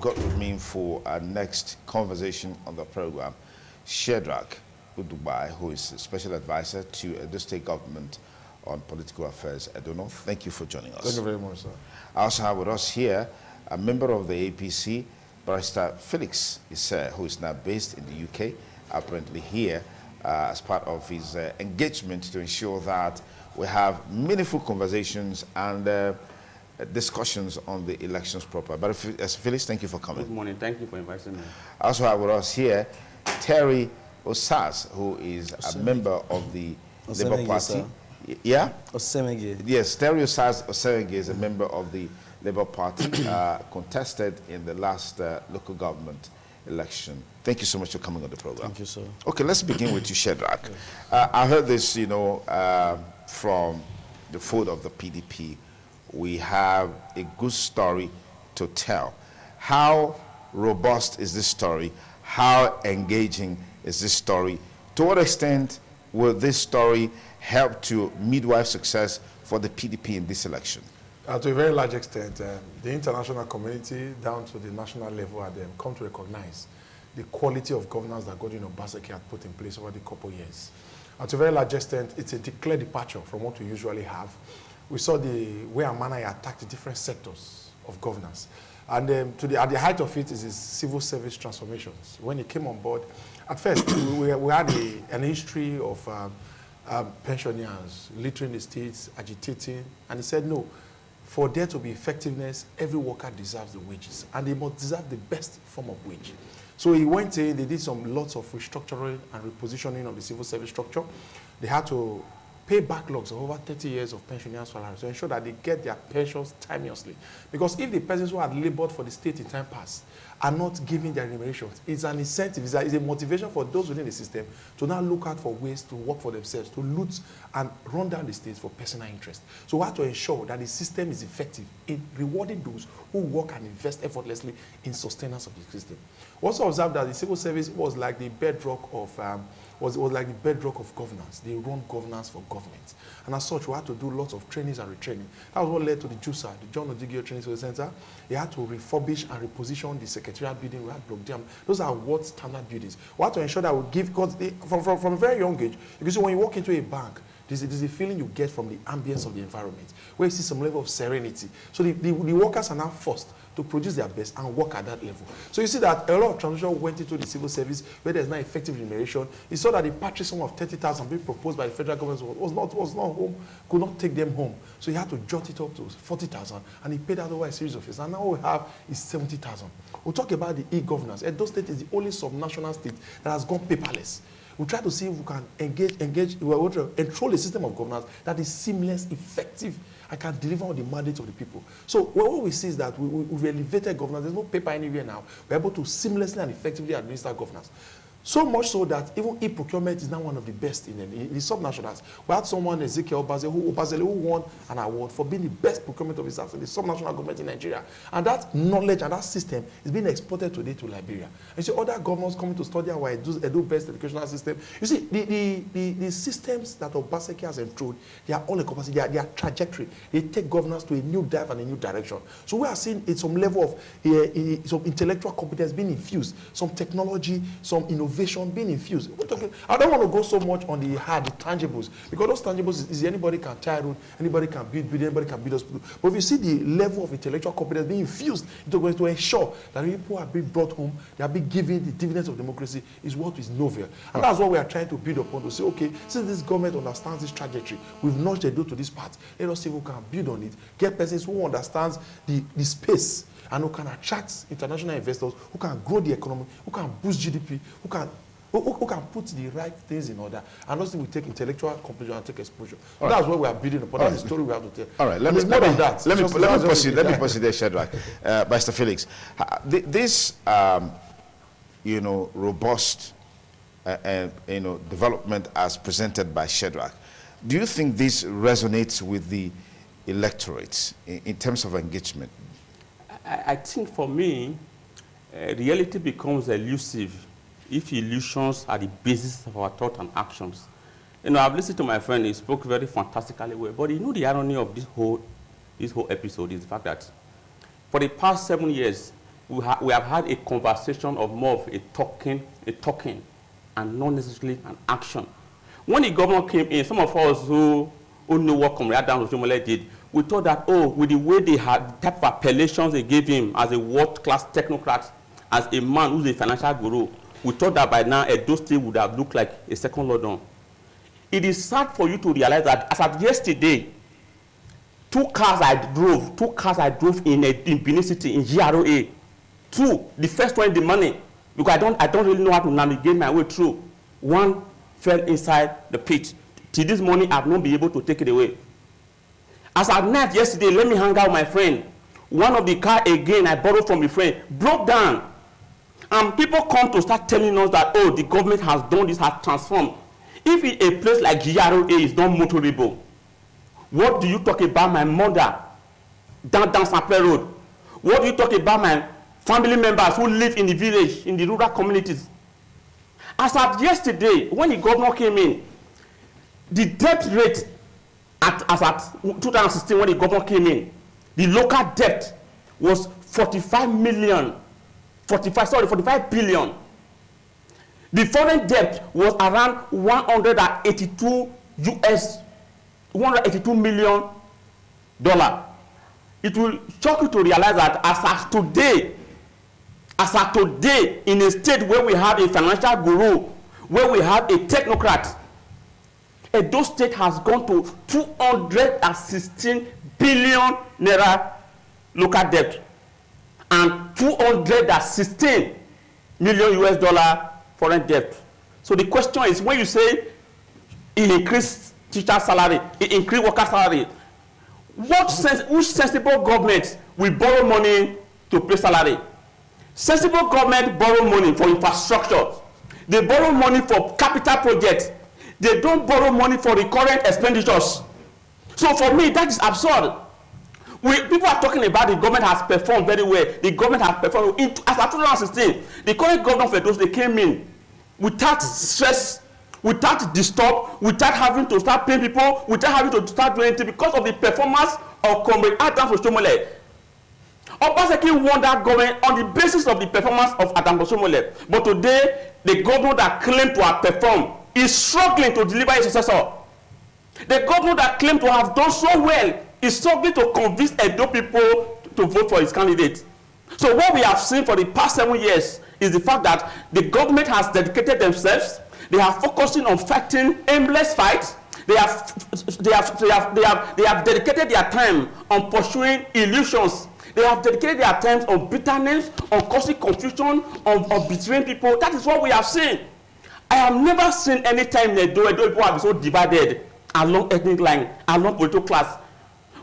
I've got with me for our next conversation on the program, Shedrack Udubai, who is a special advisor to the state government on political affairs. Edono, thank you for joining us. Thank you very much, sir. I also have with us here a member of the APC, Barrister Felix Isse, who is now based in the UK, apparently here as part of his engagement to ensure that we have meaningful conversations and discussions on the elections proper. But Felix, thank you for coming. Good morning. Thank you for inviting me. I also have with us here Terry Osaz, who is a member of the Labour Party. Sir. Yeah? Osemege. Yes, Terry Osaz Osemege is a member of the Labour Party, contested in the last local government election. Thank you so much for coming on the program. Thank you, sir. Okay, let's begin with you, Shedrack. I heard this, from the fold of the PDP. We have a good story to tell. How robust is this story? How engaging is this story? To what extent will this story help to midwife success for the PDP in this election? To a very large extent, the international community down to the national level had come to recognize the quality of governance that Godwin Obaseki had put in place over the couple of years. To a very large extent, it's a clear departure from what we usually have. We saw the way and manner he attacked the different sectors of governance. And at the height of it is his civil service transformations. When he came on board, at first, we had an history of pensioners littering the states, agitating, and he said, no, for there to be effectiveness, every worker deserves the wages, and they must deserve the best form of wage. So he went in, they did lots of restructuring and repositioning of the civil service structure. They had to pay backlogs of over 30 years of pensioners' salaries to ensure that they get their pensions timeously. Because if the persons who had labored for the state in time past are not giving their remunerations, it's an incentive, it's a motivation for those within the system to now look out for ways to work for themselves, to loot and run down the states for personal interest. So we have to ensure that the system is effective in rewarding those who work and invest effortlessly in sustenance of the system. We also observed that the civil service was like the bedrock of governance. They run governance for government. And as such, we had to do lots of trainings and retraining. That was what led to the JUSA, the John Odigio Training Service Center. They had to refurbish and reposition the secretariat building. We had block jam. Those are what standard buildings. We had to ensure that we give, because from a very young age, because when you walk into a bank, this is the feeling you get from the ambience of the environment, where you see some level of serenity. So the workers are now forced to produce their best and work at that level. So you see that a lot of transition went into the civil service where there's not effective remuneration. You saw that the patronage sum of 30,000 being proposed by the federal government was not home, could not take them home. So he had to jot it up to 40,000, and he paid out over a series of years. And now what we have is 70,000. We'll talk about the e-governance. Edo State is the only subnational state that has gone paperless. We try to see if we can control a system of governance that is seamless, effective, and can deliver on the mandate of the people. So what we see is that we've elevated governance. There's no paper anywhere now. We're able to seamlessly and effectively administer governance. So much so that even e-procurement is now one of the best in the subnationals. We had someone, Ezekiel Obazele, who won an award for being the best procurement officer in the subnational government in Nigeria. And that knowledge and that system is being exported today to Liberia. And you see other governors coming to study our Edo-based educational system. You see, the systems that Obaseki has enthroned, they are all encompassing, they are trajectory. They take governance to a new dive and a new direction. So we are seeing some level of some intellectual competence being infused, some technology, some innovation being infused. I don't want to go so much on the hard, the tangibles, because those tangibles is anybody can tire road, anybody can build, anybody can build hospital. But if you see the level of intellectual competence being infused into to ensure that people are being brought home, they are being given the dividends of democracy, is what is novel. And that's what we are trying to build upon, to say, okay, since this government understands this trajectory, we've notched the door to this part, let us see if we can build on it, get persons who understands the space, and who can attract international investors, who can grow the economy, who can boost GDP, who can put the right things in order, and also we take intellectual competition and take exposure. So that's what we are building upon. That's the story we have to tell. All right, let me proceed there, Shedrack. Mr. Felix, this robust development as presented by Shedrack, do you think this resonates with the electorate in terms of engagement? I think for me, reality becomes elusive if illusions are the basis of our thought and actions. I've listened to my friend, he spoke very fantastically well, but the irony of this whole episode is the fact that for the past 7 years, we have had a conversation of more of a talking, and not necessarily an action. When the governor came in, some of us who knew what Comrade Adams Oshiomhole did, we thought that, oh, with the way they had, the type of appellations they gave him as a world-class technocrat, as a man who's a financial guru, we thought that by now Edo State would have looked like a second London. It is sad for you to realize that as of yesterday, two cars I drove in Benin City, in GROA. Two, the first one, the money, because I don't really know how to navigate my way through. One fell inside the pit. Till this morning, I've not been able to take it away. As at night yesterday, let me hang out with my friend. One of the car again I borrowed from a friend broke down. And people come to start telling us that, oh, the government has done this, has transformed. If a place like GROA is not motorable, what do you talk about my mother down Sample Road? What do you talk about my family members who live in the village, in the rural communities? As of yesterday, when the governor came in, the debt rate as at 2016, when the governor came in, the local debt was 45 billion. The foreign debt was around 182 million $182 million. It will shock you to realize that as of today, in a state where we have a financial guru, where we have a technocrat, Edo State has gone to 216 billion naira local debt and 216 million US$ foreign debt. So the question is, when you say it increased teacher salary, it increased worker salary, which sensible government will borrow money to pay salary? Sensible government borrow money for infrastructure. They borrow money for capital projects. They don't borrow money for recurrent expenditures. So for me, that is absurd. People are talking about the government has performed very well. The government has performed. As of 2016, the current governor of Edo, they came in without stress, without disturb, without having to start paying people, without having to start doing anything because of the performance of Comrade Adams Oshiomhole. Obaseki won that government on the basis of the performance of Adams Oshiomhole. But today, the governor that claimed to have performed is struggling to deliver his successor. The governor that claimed to have done so well is struggling to convince Edo people to vote for his candidate. So what we have seen for the past 7 years is the fact that the government has dedicated themselves. They are focusing on fighting aimless fights. They have dedicated their time on pursuing illusions. They have dedicated their time on bitterness, on causing confusion, on betraying people. That is what we have seen. I have never seen any time in Edo people have been so divided along ethnic line, along political class.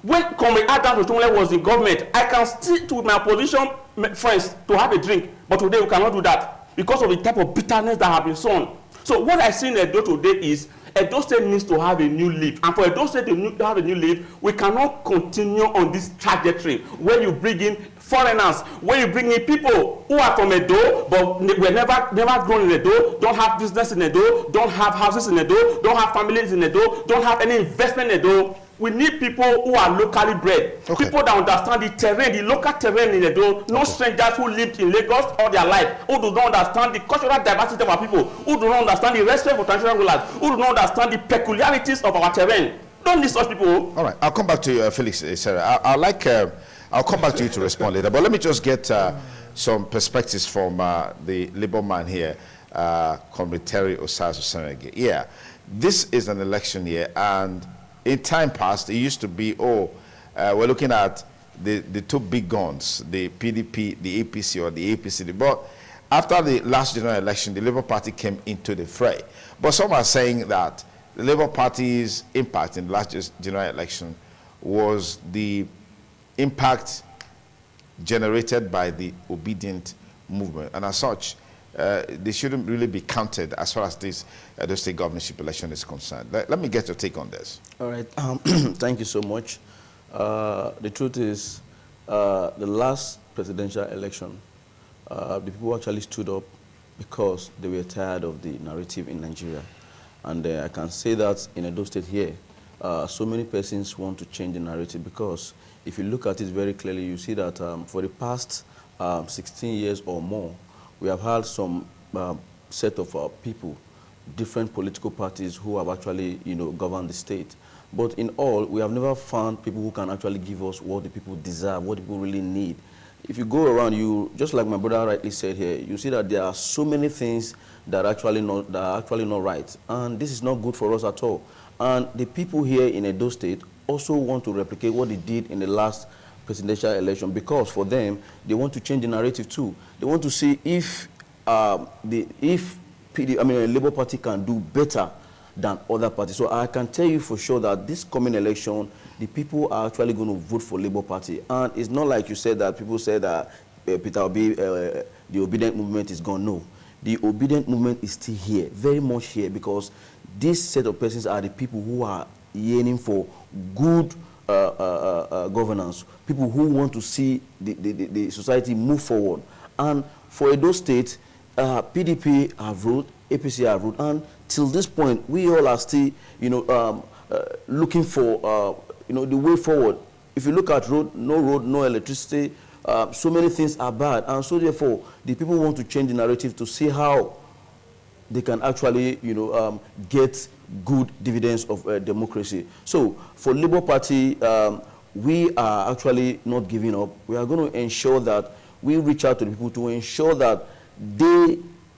When Comrade Adams Oshiomhole was in government, I can stick to my opposition friends to have a drink. But today we cannot do that because of the type of bitterness that have been sown. So what I see in Edo today is Edo State needs to have a new leaf. And for Edo State to have a new leaf, we cannot continue on this trajectory where you bring in foreigners, where you bring in people who are from Edo, but were never grown in Edo, don't have business in Edo, don't have houses in Edo, don't have families in Edo, don't have any investment in Edo. We need people who are locally bred, people that understand the terrain, the local terrain in Edo, no strangers who lived in Lagos all their life, who do not understand the cultural diversity of our people, who do not understand the respect for traditional rulers, who do not understand the peculiarities of our terrain. Don't need such people. All right, I'll come back to you, Felix, Sarah. I'll come back to you to respond later, but let me just get some perspectives from the Labour man here, Comrade Terry Osazu-Senege. Yeah, this is an election year, and in time past, it used to be, we're looking at the two big guns, the PDP, the APC, or the APC. But after the last general election, the Labour Party came into the fray. But some are saying that the Labour Party's impact in the last general election was the impact generated by the obedient movement. And as such, they shouldn't really be counted as far as this the state governorship election is concerned. Let me get your take on this. All right. Thank you so much. The truth is, the last presidential election, the people actually stood up because they were tired of the narrative in Nigeria. And I can say that in Edo State here, so many persons want to change the narrative because if you look at it very clearly, you see that for the past 16 years or more, we have had some set of people, different political parties who have actually, governed the state. But in all, we have never found people who can actually give us what the people deserve, what the people really need. If you go around, just like my brother rightly said here, you see that there are so many things that are actually not right. And this is not good for us at all. And the people here in Edo State also want to replicate what they did in the last presidential election, because for them, they want to change the narrative too. They want to see if Labour Party can do better than other parties. So I can tell you for sure that this coming election, the people are actually going to vote for Labour Party. And it's not like you said that people said that Peter Obi, the obedient movement is gone. No, the obedient movement is still here, very much here, because this set of persons are the people who are yearning for good governance, people who want to see the society move forward. And for Edo State, PDP have ruled, APC have ruled, and till this point, we all are still, looking for, the way forward. If you look at road, no electricity, so many things are bad, and so therefore, the people want to change the narrative to see how they can actually, get good dividends of democracy. So for Labour Party, we are actually not giving up. We are going to ensure that we reach out to the people to ensure that they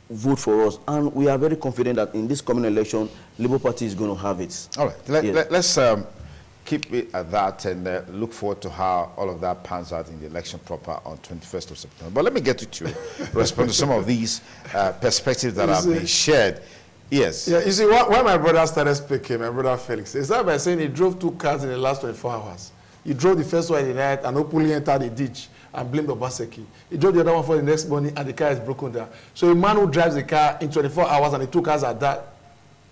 vote for us. And we are very confident that in this coming election, Labour Party is going to have it. All right. Let's keep it at that and look forward to how all of that pans out in the election proper on 21st of September. But let me get you to respond to some of these perspectives that have been shared. Yes. Yeah, you see, when my brother started speaking, my brother Felix, he started by saying he drove 2 cars in the last 24 hours. He drove the first one in the night and openly entered the ditch and blamed Obaseki. He drove the other one for the next morning and the car is broken down. So a man who drives the car in 24 hours and the 2 cars are that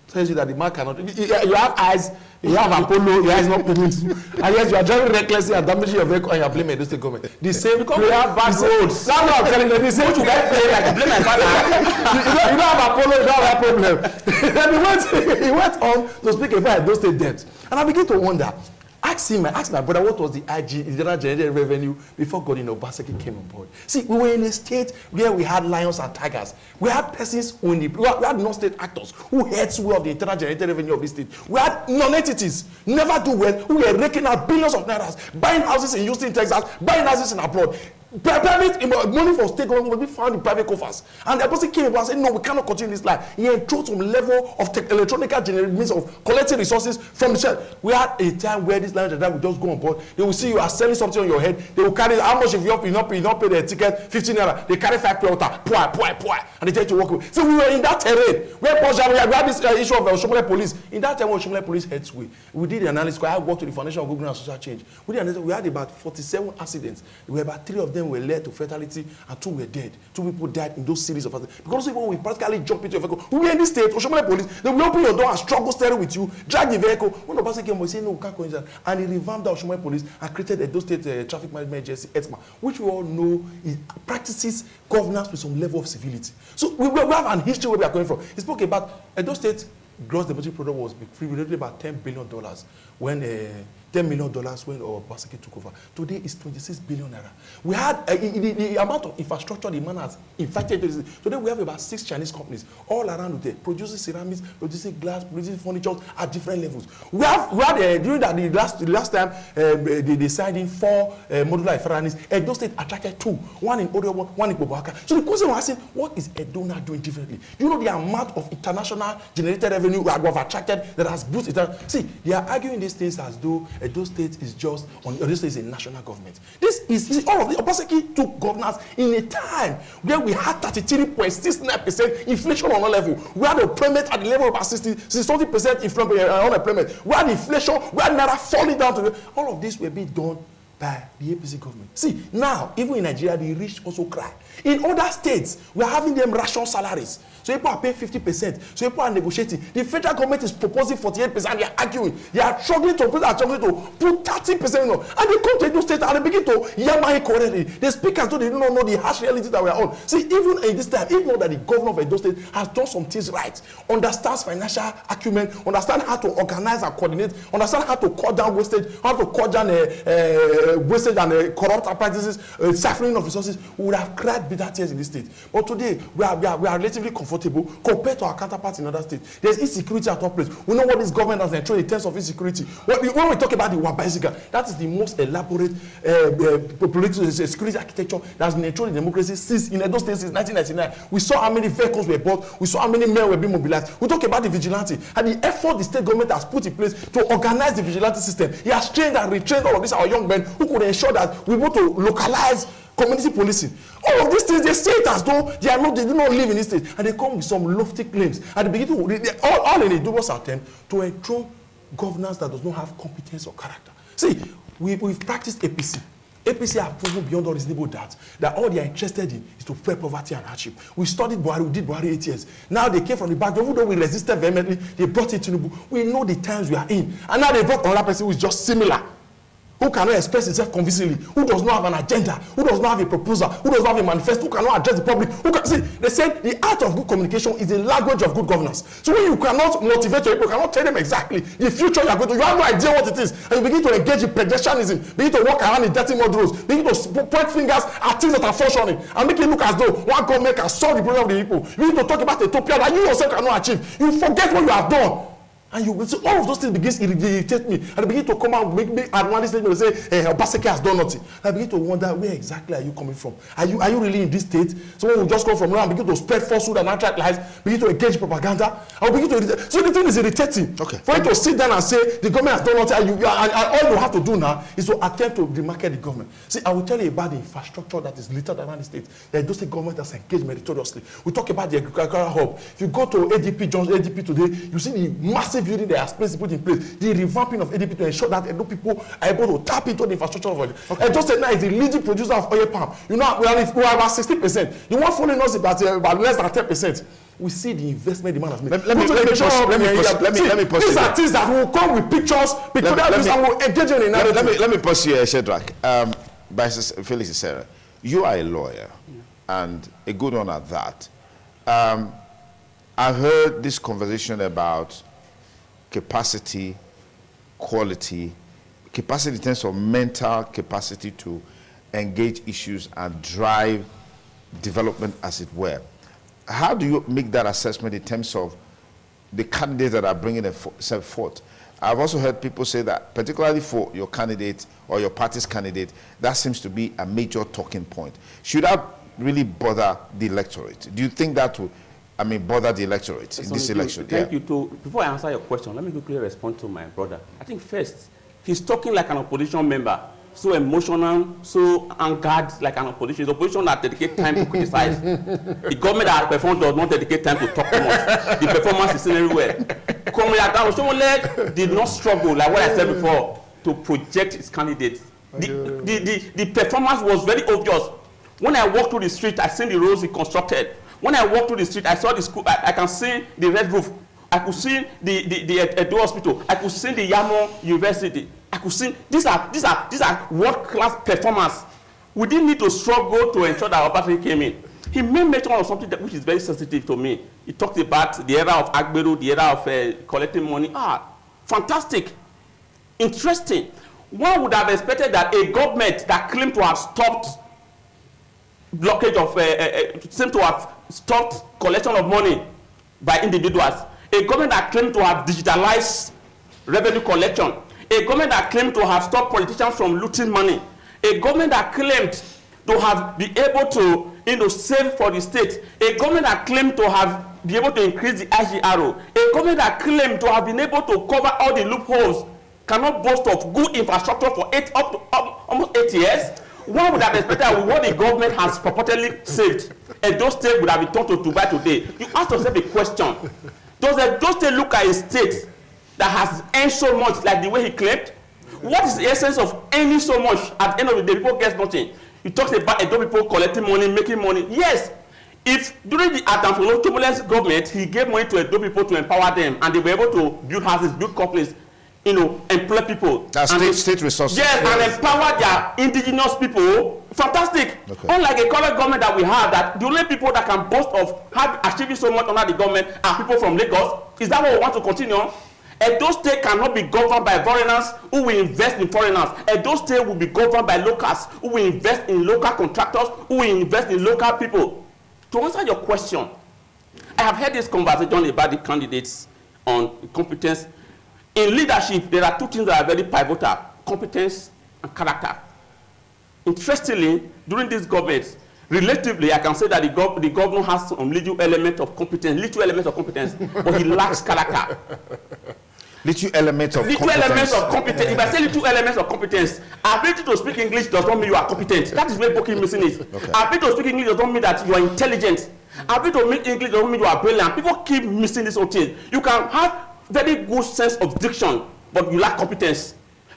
tells you that the man cannot. You have eyes, you have Apollo, your eyes not permit. And yes, you are driving recklessly and damaging your vehicle and you are blaming the state government. The same because we have bad roads. That's what I'm telling you. The same you guys play like blame my father. You don't have Apollo, you don't have problem. Then he went on to speak about those state debt. And I begin to wonder. Ask my brother, what was the IG, the general generated revenue before Godin Obaseki came on board? See, we were in a state where we had lions and tigers. We had persons who we had non-state actors who heads well of the internal generated revenue of this state. We had non-entities, never do well, who were raking out billions of nairas, buying houses in Houston, Texas, buying houses in abroad. Private money for state government will be found in private coffers. And the person came and said, no, we cannot continue this life. He enthroned some level of electronic generated means of collecting resources from the church. We had a time where this land will just go on board. They will see you are selling something on your head. They will carry how much if you not pay the ticket, 15 naira. They carry 5 water, pour, and they tell you to walk away. So we were in that terrain where we had this issue of Oshomole police. In that time when Oshomole police heads we did the analysis. I worked with the Foundation of Google and Social Change. We had about 47 accidents. There were about 3 of them were led to fatality and 2 were dead. 2 people died in those series of accidents. Because when we practically jump into your vehicle, we were in this state, Oshomole police, they will open your door and struggle steering with you, drag the vehicle. When Obaseki came, we say no, we can't coincide. And he revamped the Oshomole police and created a those state traffic management agency, ETMA, which we all know practices governance with some level of civility. So we have an history where we are coming from. He spoke about Edo State gross domestic product was about $10 billion when $10 million when Obaseki took over. Today it's 26 billion naira. We had the amount of infrastructure the man has infected. Today we have about 6 Chinese companies all around there producing ceramics, producing glass, producing furniture at different levels. We had during the last time they signed in 4 modular refineries. Edo State attracted 2, one in Orio, one in Bobaka. So the question was asking, what is Edo now doing differently? You know the amount of international generated revenue we have attracted that has boosted it. See, they are arguing these things as though Edo State is just Edo State is a national government. This is all of the Obaseki took governance in a time where we had 33.69% inflation on all level. We had employment at the level of about 60% unemployment. We had inflation. We had naira falling down to all of this were being done by the APC government. See, now, even in Nigeria, the rich also cry. In other states, we are having them ration salaries. So people are paying 50%. So people are negotiating. The federal government is proposing 48%. They are arguing. They are struggling to put 30%. And they come to Edo State and they begin to yammer correctly. The speakers don't know the harsh reality that we are on. See, even in this time, even though that the governor of Edo State has done some things right, understands financial acumen, understands how to organize and coordinate, understands how to cut down wastage, how to cut down wastage and corrupt practices, siphoning of resources, we would have cried bitter tears in this state. But today, we are relatively comfortable compared to our counterparts in other states. There's insecurity at all places. We know what this government has enjoyed in terms of insecurity. When we talk about the Wabasiga, that is the most elaborate political security architecture that has been enjoyed in democracy since in Edo State since 1999. We saw how many vehicles were bought. We saw how many men were being mobilized. We talk about the vigilante and the effort the state government has put in place to organize the vigilante system. He has trained and retrained all of these our young men who could ensure that we want to localize community policing. All of these things, they say it as though they do not live in this state, and they come with some lofty claims. And they begin to all in a dubious attempt to enthrone governance that does not have competence or character. See, we've practiced APC. APC have proven beyond all reasonable doubt that all they are interested in is to spread poverty and hardship. We studied Buhari, we did Buhari 8 years. Now they came from the back, even though we resisted vehemently, they brought in Tinubu. We know the times we are in. And now they brought another person who is just similar, who cannot express himself convincingly, who does not have an agenda, who does not have a proposal, who does not have a manifesto, who cannot address the public. See, they said the art of good communication is the language of good governance. So when you cannot motivate your people, you cannot tell them exactly the future you are going to, you have no idea what it is, and you begin to engage in pedestrianism, begin to walk around in dirty mud roads, begin to point fingers at things that are functioning, and make it look as though one government can solve the problem of the people. You need to talk about utopia that you yourself cannot achieve. You forget what you have done. And you will see all of those things begin to irritate me. And they begin to come out, make me advance statement and say, Obaseki has done nothing. And I begin to wonder, where exactly are you coming from? Are you really in this state? Someone will just come from now and begin to spread falsehood and outright lies, begin to engage propaganda, and begin to irritate. So the thing is irritating. Okay. For you to sit down and say, the government has done nothing, and all you have to do now is to attempt to demarcate the government. See, I will tell you about the infrastructure that is littered around the state. The Edo State government has engaged meritoriously. We talk about the agricultural hub. If you go to ADP today, you see the massive building they are put in place, the revamping of ADP to ensure that Edo people are able to tap into the infrastructure of oil. Okay. Edo State now is the leading producer of oil palm. You know, we are about 60%. The one following us is about less than 10%. We see the investment demand has made. Let me pause. These are things that will come with pictures, and will engage in narrative. Let me pause here, Shedrack. By Felix Sarah, you are a lawyer, and a good one at that. I heard this conversation about capacity, quality, capacity in terms of mental capacity to engage issues and drive development, as it were. How do you make that assessment in terms of the candidates that are bringing themselves forth? I've also heard people say that, particularly for your candidate or your party's candidate, that seems to be a major talking point. Should that really bother the electorate? Do you think that will bother the electorate in this election? Thank you. Before I answer your question, let me quickly respond to my brother. I think first, he's talking like an opposition member, so emotional, so angered like an opposition. The opposition that dedicate time to criticize. The government that performs does not dedicate time to talk too much. The performance is seen everywhere. Comrade Dawson did not struggle, like what I said before, to project his candidates. The performance was very obvious. When I walked through the street, I seen the roads he constructed. When I walked through the street, I saw the school. I can see the red roof. I could see the Edo Hospital. I could see the Yamo University. I could see these are world-class performance. We didn't need to struggle to ensure that our party came in. He made mention of something which is very sensitive to me. He talked about the era of Agbero, the era of collecting money. Fantastic, interesting. One would have expected that a government that claimed to have stopped blockage of seemed to have stopped collection of money by individuals, a government that claimed to have digitalized revenue collection, a government that claimed to have stopped politicians from looting money, a government that claimed to have been able to save for the state, a government that claimed to have been able to increase the IGRO, a government that claimed to have been able to cover all the loopholes, cannot boast of good infrastructure for almost 8 years. One would have expected what the government has purportedly saved, and those states would have been turned to Dubai today. You ask yourself a question: does those states look at a state that has earned so much like the way he claimed? What is the essence of earning so much? At the end of the day, people get nothing. He talks about Edo people collecting money, making money. Yes, if during the Adams turbulence government, he gave money to Edo people to empower them, and they were able to build houses, build companies, employ people. That's state resources. Yes, and empower their indigenous people. Fantastic. Okay. Unlike a current government that we have, that the only people that can boast of achieving so much under the government are people from Lagos. Is that what we want to continue? Edo State cannot be governed by foreigners who will invest in foreigners. Edo State will be governed by locals who will invest in local contractors, who will invest in local people. To answer your question, I have had this conversation about the candidates on competence. In leadership, there are two things that are very pivotal: competence and character. Interestingly, during this government, relatively, I can say that the governor has some little element of competence, but he lacks character. Little elements of little competence. Elements of competence. If I say little elements of competence, ability to speak English does not mean you are competent. That is where Boki missing it. Okay. Ability to speak English does not mean that you are intelligent. Ability to speak English does not mean you are brilliant. People keep missing this whole thing. You can have very good sense of diction, but you lack competence.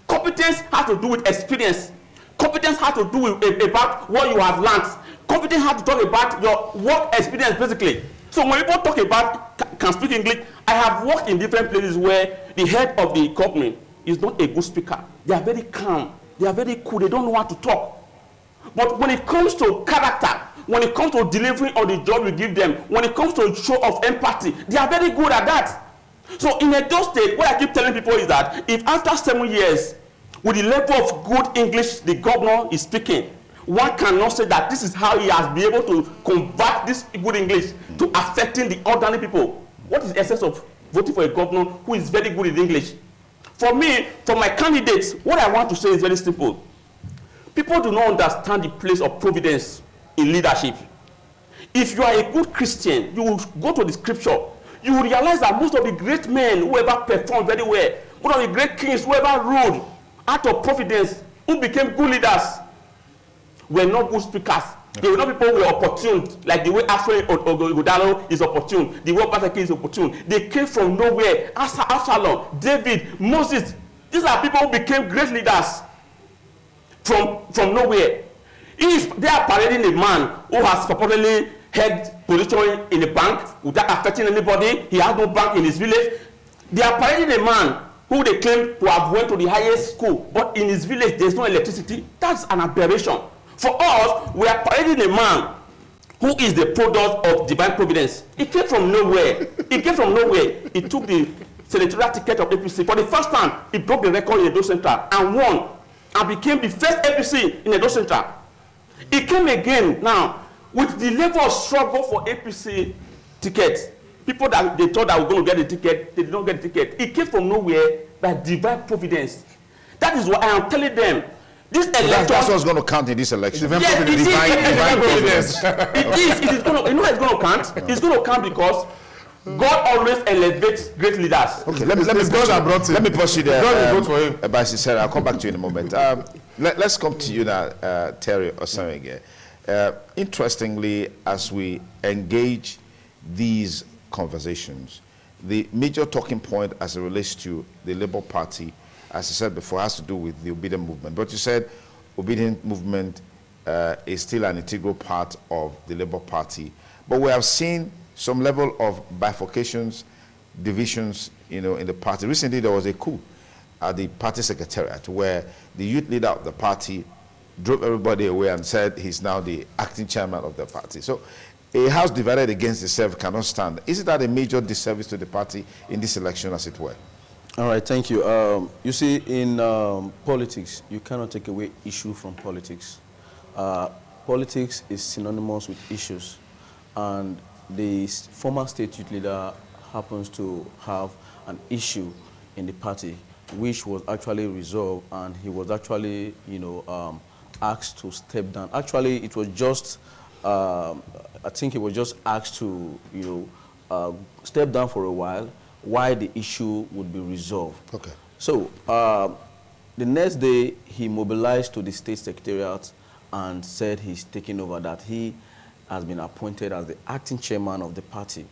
Competence has to do with experience. Competence has to do with about what you have learned. Competence has to talk about your work experience, basically. So when people talk about can speak English, I have worked in different places where the head of the company is not a good speaker. They are very calm. They are very cool. They don't know how to talk. But when it comes to character, when it comes to delivering on the job you give them, when it comes to show of empathy, they are very good at that. So in Edo State, what I keep telling people is that if after 7 years, with the level of good English the governor is speaking, one cannot say that this is how he has been able to convert this good English to affecting the ordinary people. What is the essence of voting for a governor who is very good in English? For me, for my candidates, what I want to say is very simple. People do not understand the place of providence in leadership. If you are a good Christian, you will go to the scripture. You will realize that most of the great men who ever performed very well, most of the great kings who ever ruled out of providence, who became good leaders, were not good speakers. They were not people who were opportune, like the way Ashley Ogodalo is opportune, the way Pastor King is opportune. They came from nowhere. Absalom, David, Moses. These are people who became great leaders from nowhere. They are parading a man who has purportedly held position in a bank without affecting anybody. He has no bank in his village. They are parading a man who they claim to have went to the highest school, but in his village there is no electricity. That's an aberration. For us, we are parading a man who is the product of divine providence. He came from nowhere. He came from nowhere. He took the senatorial ticket of APC. For the first time, he broke the record in Edo Central and won, and became the first APC in Edo Central. He came again now with the level of struggle for APC tickets. People that they thought that were going to get the ticket, they did not get the ticket. It came from nowhere by divine providence. That is what I am telling them. This election, that's what's going to count in this election. Yes, divine providence. It is going to, you know, it's going to count. No. It's going to count because God always elevates great leaders. Okay, let me pursue there. God will vote for him. By Sarah, I'll come back to you in a moment. Let's come to you now, Terry Osamenge. Interestingly, as we engage these conversations, the major talking point as it relates to the Labour Party, as I said before, has to do with the obedient movement. But you said obedient movement is still an integral part of the Labour Party. But we have seen some level of bifurcations, divisions, in the party. Recently, there was a coup at the party secretariat where the youth leader of the party drove everybody away and said he's now the acting chairman of the party. So a house divided against itself cannot stand. Isn't that a major disservice to the party in this election, as it were? All right, thank you. You see, in politics, you cannot take away issue from politics. Politics is synonymous with issues, and the former state youth leader happens to have an issue in the party, which was actually resolved, and he was actually, asked to step down. Actually, it was just, I think he was just asked to, step down for a while the issue would be resolved. Okay. So the next day, he mobilized to the state secretariat and said he's taking over, that he has been appointed as the acting chairman of the party.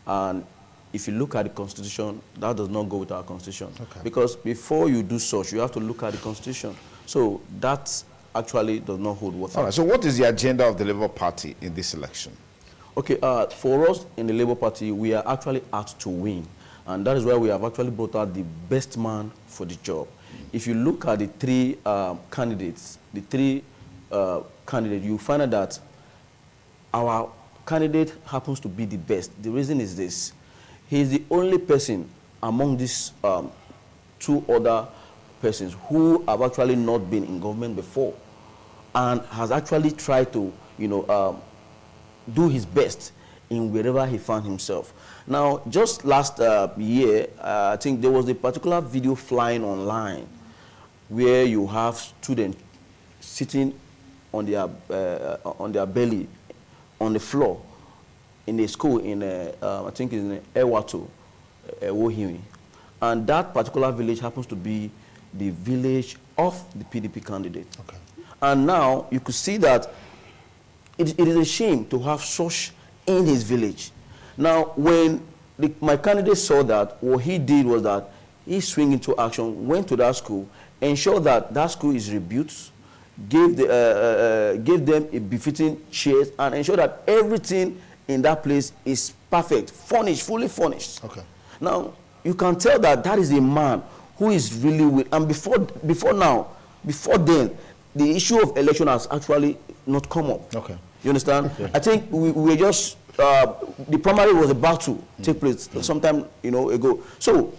And if you look at the constitution, that does not go with our constitution. Okay. Because before you do such, you have to look at the constitution. So that actually does not hold water. All right, so what is the agenda of the Labour Party in this election? Okay, for us in the Labour Party, we are actually out to win. And that is why we have actually brought out the best man for the job. If you look at the three candidates, you find out that our candidate happens to be the best. The reason is this. He is the only person among these two other persons who have actually not been in government before and has actually tried to, do his best in wherever he found himself. Now, just last year, I think there was a particular video flying online where you have students sitting on their belly on the floor in a school in, I think in Ewato, Wohimi. And that particular village happens to be the village of the PDP candidate. Okay. And now you could see that it is a shame to have such in his village. Now, when my candidate saw that, what he did was that he swung into action, went to that school, ensured that that school is rebuilt, gave them a befitting chairs, and ensured that everything in that place is perfect, furnished, fully furnished. Okay. Now, you can tell that that is a man who is really with, and before then, the issue of election has actually not come up. Okay. You understand? Yeah. I think we were just, the primary was about to take place sometime, ago. So,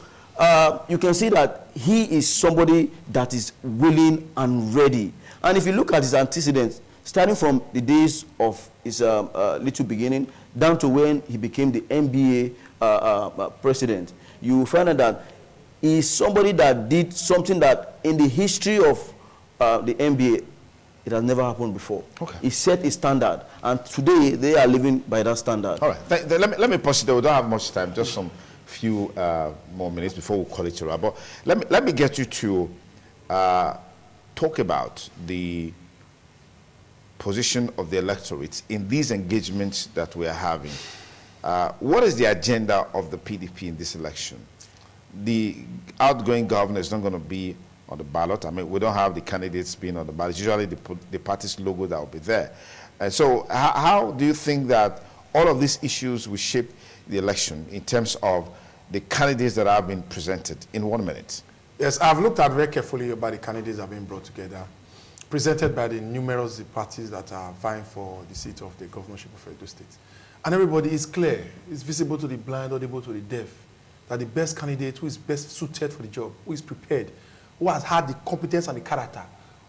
you can see that he is somebody that is willing and ready. And if you look at his antecedents, starting from the days of his little beginning down to when he became the NBA president, you find out that he is somebody that did something that in the history of the NBA, it has never happened before. Okay. He set a standard, and today they are living by that standard. All right. Let me pause it there. We don't have much time, just some few more minutes before we call it a wrap. But let me get you to talk about the position of the electorate in these engagements that we are having. What is the agenda of the PDP in this election? The outgoing governor is not going to be on the ballot. I mean, we don't have the candidates being on the ballot. It's usually the party's logo that will be there. And so how do you think that all of these issues will shape the election in terms of the candidates that have been presented in 1 minute? Yes, I've looked at very carefully about the candidates that have been brought together, presented by the numerous parties that are vying for the seat of the governorship of Edo State. And everybody is clear, it's visible to the blind, audible to the deaf, that the best candidate who is best suited for the job, who is prepared, who has had the competence and the character,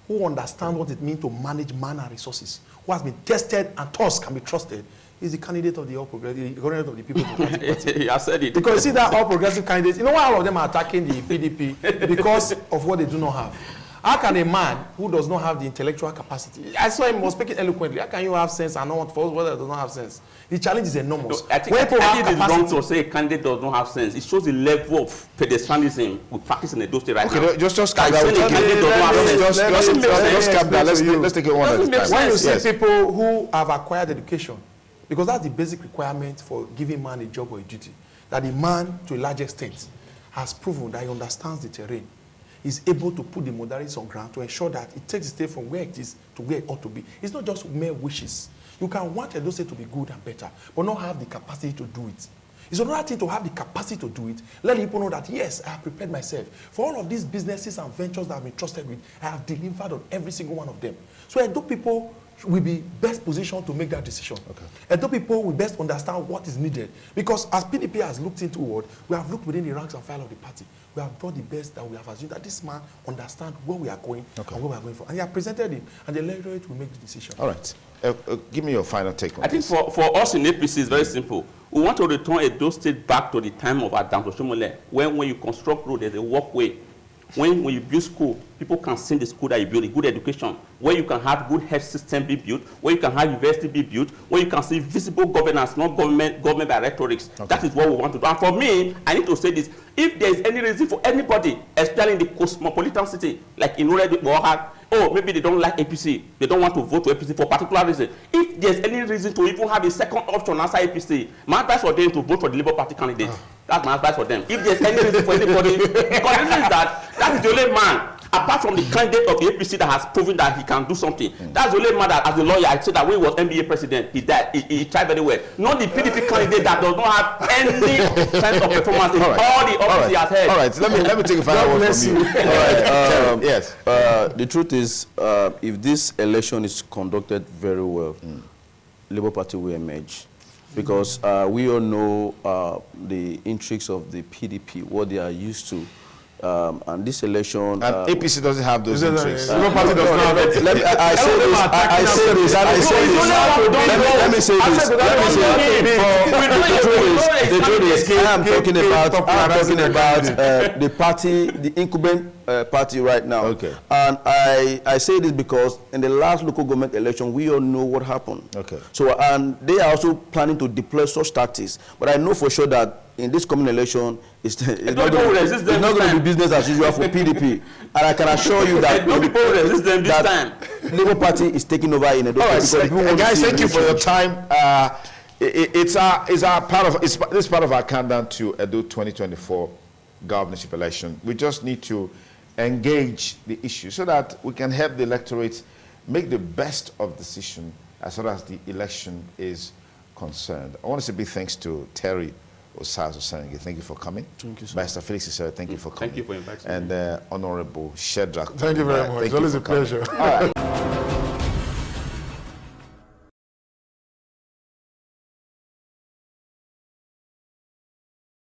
who understands what it means to manage man and resources, who has been tested and thus can be trusted, is the candidate of the All Progressive, the candidate of the People's Democratic Party. I said it. Because you see that All Progressive candidates, you know why all of them are attacking the PDP? Because of what they do not have. How can a man who does not have the intellectual capacity, I saw him was speaking eloquently, how can you have sense and not want for what does not have sense? The challenge is enormous. No, I think it is wrong to say a candidate does not have sense. It shows the level of pedestrianism we practice in the Edo State right now. Okay, just calm down. Let's take it one at a time. When you see people who have acquired education, because that's the basic requirement for giving man a job or a duty, that the man, to a large extent, has proven that he understands the terrain, is able to put the modalities on ground to ensure that it takes the state from where it is to where it ought to be. It's not just mere wishes. You can want Edo State to be good and better, but not have the capacity to do it. It's another thing to have the capacity to do it. Let people know that, yes, I have prepared myself. For all of these businesses and ventures that I've been trusted with, I have delivered on every single one of them. So Edo people will be best positioned to make that decision. Okay. Edo people will best understand what is needed. Because as PDP has looked into what, we have looked within the ranks and file of the party. We have brought the best that we have assumed that this man understands where we are going and where we are going for. And he has presented him, and the electorate will make the decision. All right. Give me your final take on this. I think for us in APC, it's very simple. We want to return Edo State back to the time of Adam Toshomole, when you construct road, there's a walkway. When you build school, people can see the school that you build, a good education, where you can have good health system be built, where you can have university be built, where you can see visible governance, not government by rhetorics. Okay. That is what we want to do. And for me, I need to say this. If there is any reason for anybody, especially in the cosmopolitan city, like in Uredu, oh, maybe they don't like APC, they don't want to vote to APC for a particular reason. If there's any reason to even have a second option outside APC, my advice for them to vote for the Labour Party candidate. That's my advice for them. If there's any reason for anybody, because the reason is that is the only man, apart from the candidate of the APC that has proven that he can do something. That's the only man that, as a lawyer, I said that when he was NBA president, he died. He tried very well. Not the PDP candidate that does not have any sense of performance in all the offices he has held. All right, let me take a final word from you. All right, yes. The truth is, if this election is conducted very well, Labour Party will emerge. because we all know the intrigues of the PDP, what they are used to. And this election... And APC doesn't have those interests. No party does not have it. Let me say this. The truth is, I'm talking about the party, the incumbent party right now. Okay. And I say this because in the last local government election, we all know what happened. Okay. So, and they are also planning to deploy such tactics. But I know for sure that in this coming election, it's not going to be business as usual for PDP. And I can assure you that Labour Party is taking over in Edo. Guys, thank you for your time. It's part of our countdown to Edo 2024 governorship election. We just need to engage the issue so that we can help the electorate make the best of decision as far as the election is concerned. I want to say big thanks to Terry Osazo-Sengi. Thank you for coming. Thank you, sir. Master Felix, sir, thank you for coming. Thank you for inviting me. And Honorable Shedrack. Thank you very much. It's always a pleasure. All right.